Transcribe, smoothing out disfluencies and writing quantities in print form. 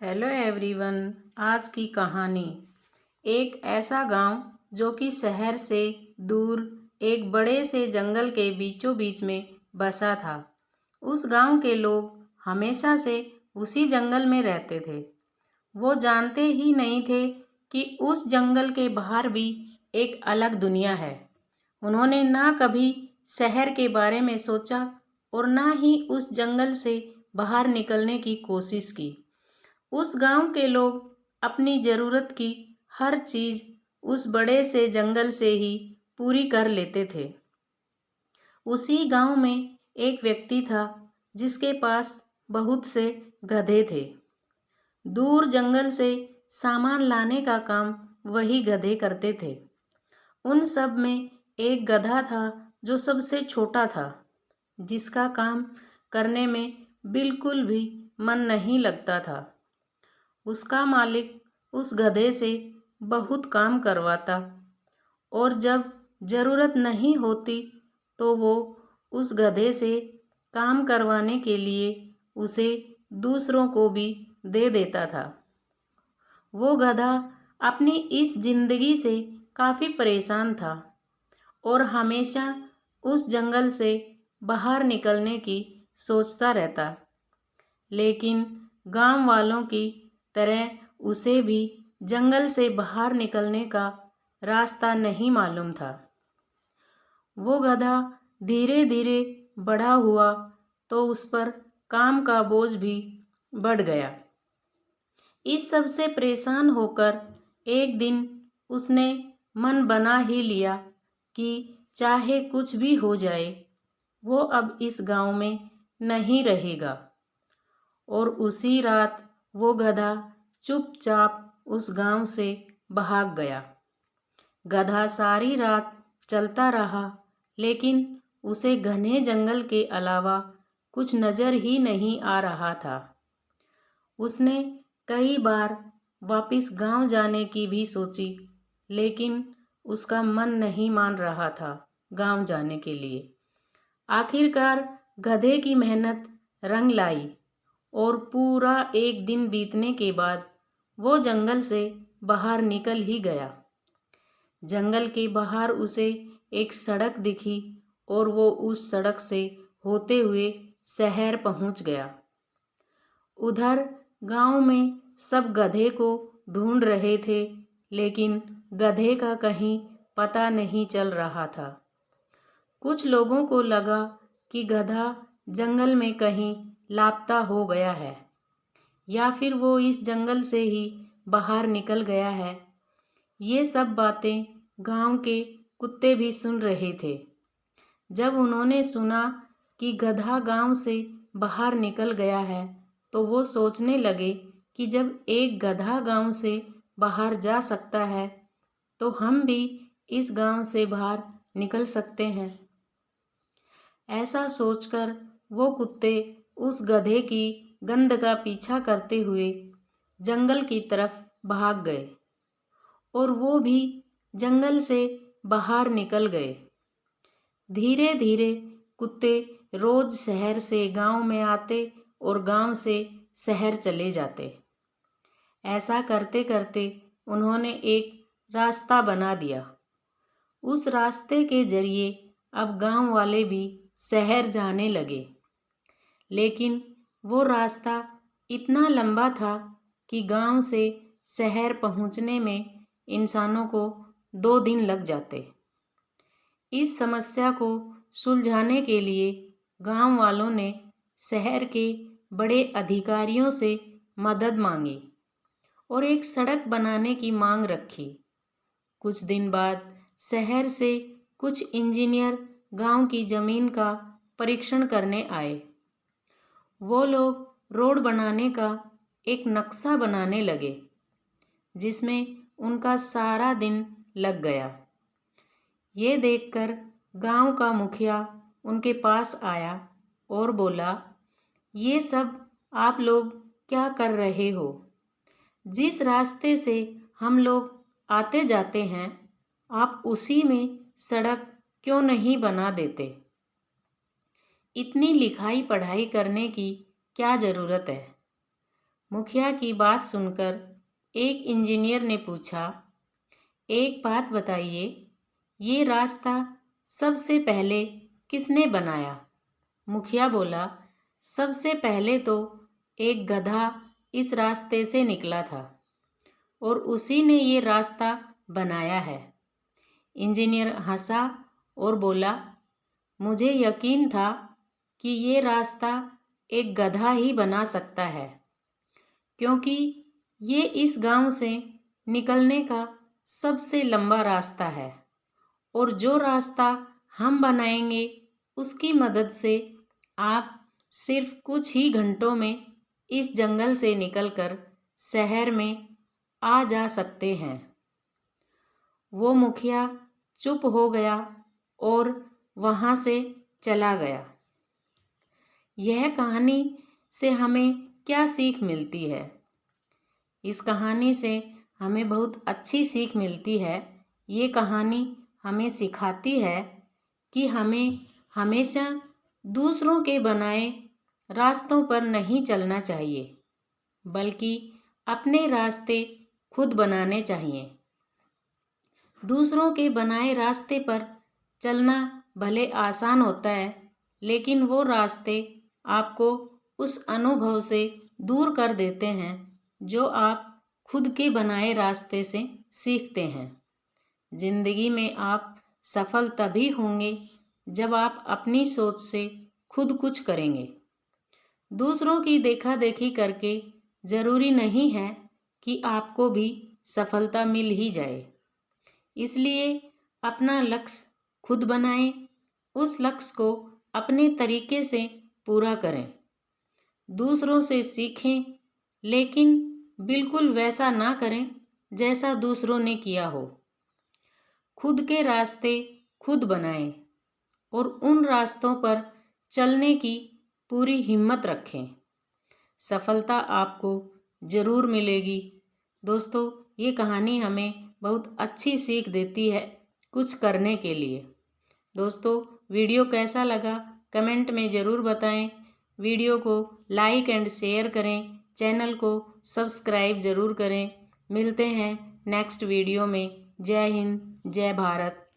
Hello everyone. आज की कहानी एक ऐसा गांव जो कि शहर से दूर एक बड़े से जंगल के बीचों बीच में बसा था। उस गांव के लोग हमेशा से उसी जंगल में रहते थे। वो जानते ही नहीं थे कि उस जंगल के बाहर भी एक अलग दुनिया है। उन्होंने ना कभी शहर के बारे में सोचा और ना ही उस जंगल से बाहर निकलने की कोशिश की। उस गांव के लोग अपनी ज़रूरत की हर चीज़ उस बड़े से जंगल से ही पूरी कर लेते थे। उसी गांव में एक व्यक्ति था जिसके पास बहुत से गधे थे। दूर जंगल से सामान लाने का काम वही गधे करते थे। उन सब में एक गधा था जो सबसे छोटा था, जिसका काम करने में बिल्कुल भी मन नहीं लगता था। उसका मालिक उस गधे से बहुत काम करवाता और जब ज़रूरत नहीं होती तो वो उस गधे से काम करवाने के लिए उसे दूसरों को भी दे देता था। वो गधा अपनी इस ज़िंदगी से काफ़ी परेशान था और हमेशा उस जंगल से बाहर निकलने की सोचता रहता। लेकिन गांव वालों की तरह उसे भी जंगल से बाहर निकलने का रास्ता नहीं मालूम था। वो गधा धीरे धीरे बड़ा हुआ तो उस पर काम का बोझ भी बढ़ गया। इस सब से परेशान होकर एक दिन उसने मन बना ही लिया कि चाहे कुछ भी हो जाए, वो अब इस गांव में नहीं रहेगा। और उसी रात वो गधा चुपचाप उस गांव से भाग गया। गधा सारी रात चलता रहा, लेकिन उसे घने जंगल के अलावा कुछ नज़र ही नहीं आ रहा था। उसने कई बार वापस गांव जाने की भी सोची, लेकिन उसका मन नहीं मान रहा था गांव जाने के लिए। आखिरकार गधे की मेहनत रंग लाई और पूरा एक दिन बीतने के बाद वो जंगल से बाहर निकल ही गया। जंगल के बाहर उसे एक सड़क दिखी और वो उस सड़क से होते हुए शहर पहुंच गया। उधर गांव में सब गधे को ढूंढ रहे थे, लेकिन गधे का कहीं पता नहीं चल रहा था। कुछ लोगों को लगा कि गधा जंगल में कहीं लापता हो गया है या फिर वो इस जंगल से ही बाहर निकल गया है। ये सब बातें गांव के कुत्ते भी सुन रहे थे। जब उन्होंने सुना कि गधा गांव से बाहर निकल गया है तो वो सोचने लगे कि जब एक गधा गांव से बाहर जा सकता है तो हम भी इस गांव से बाहर निकल सकते हैं। ऐसा सोचकर वो कुत्ते उस गधे की गंध का पीछा करते हुए जंगल की तरफ भाग गए और वो भी जंगल से बाहर निकल गए। धीरे धीरे कुत्ते रोज शहर से गांव में आते और गांव से शहर चले जाते। ऐसा करते करते उन्होंने एक रास्ता बना दिया। उस रास्ते के जरिए अब गांव वाले भी शहर जाने लगे, लेकिन वो रास्ता इतना लंबा था कि गांव से शहर पहुंचने में इंसानों को 2 दिन लग जाते। इस समस्या को सुलझाने के लिए गांव वालों ने शहर के बड़े अधिकारियों से मदद मांगी और एक सड़क बनाने की मांग रखी। कुछ दिन बाद शहर से कुछ इंजीनियर गांव की ज़मीन का परीक्षण करने आए। वो लोग रोड बनाने का एक नक्शा बनाने लगे, जिसमें उनका सारा दिन लग गया। ये देखकर गांव का मुखिया उनके पास आया और बोला, ये सब आप लोग क्या कर रहे हो? जिस रास्ते से हम लोग आते जाते हैं, आप उसी में सड़क क्यों नहीं बना देते? इतनी लिखाई पढ़ाई करने की क्या ज़रूरत है? मुखिया की बात सुनकर एक इंजीनियर ने पूछा, एक बात बताइए, ये रास्ता सबसे पहले किसने बनाया? मुखिया बोला, सबसे पहले तो एक गधा इस रास्ते से निकला था और उसी ने ये रास्ता बनाया है। इंजीनियर हंसा और बोला, मुझे यकीन था कि ये रास्ता एक गधा ही बना सकता है, क्योंकि ये इस गांव से निकलने का सबसे लंबा रास्ता है और जो रास्ता हम बनाएंगे उसकी मदद से आप सिर्फ कुछ ही घंटों में इस जंगल से निकलकर शहर में आ जा सकते हैं। वो मुखिया चुप हो गया और वहाँ से चला गया। यह कहानी से हमें क्या सीख मिलती है? इस कहानी से हमें बहुत अच्छी सीख मिलती है। ये कहानी हमें सिखाती है कि हमें हमेशा दूसरों के बनाए रास्तों पर नहीं चलना चाहिए, बल्कि अपने रास्ते खुद बनाने चाहिए। दूसरों के बनाए रास्ते पर चलना भले आसान होता है, लेकिन वो रास्ते आपको उस अनुभव से दूर कर देते हैं जो आप खुद के बनाए रास्ते से सीखते हैं। जिंदगी में आप सफल तभी होंगे जब आप अपनी सोच से खुद कुछ करेंगे। दूसरों की देखा देखी करके ज़रूरी नहीं है कि आपको भी सफलता मिल ही जाए। इसलिए अपना लक्ष्य खुद बनाएं, उस लक्ष्य को अपने तरीके से पूरा करें। दूसरों से सीखें, लेकिन बिल्कुल वैसा ना करें जैसा दूसरों ने किया हो। खुद के रास्ते खुद बनाएं और उन रास्तों पर चलने की पूरी हिम्मत रखें। सफलता आपको ज़रूर मिलेगी। दोस्तों, ये कहानी हमें बहुत अच्छी सीख देती है कुछ करने के लिए। दोस्तों, वीडियो कैसा लगा कमेंट में ज़रूर बताएं। वीडियो को लाइक एंड शेयर करें, चैनल को सब्सक्राइब ज़रूर करें। मिलते हैं नेक्स्ट वीडियो में। जय हिंद, जय भारत।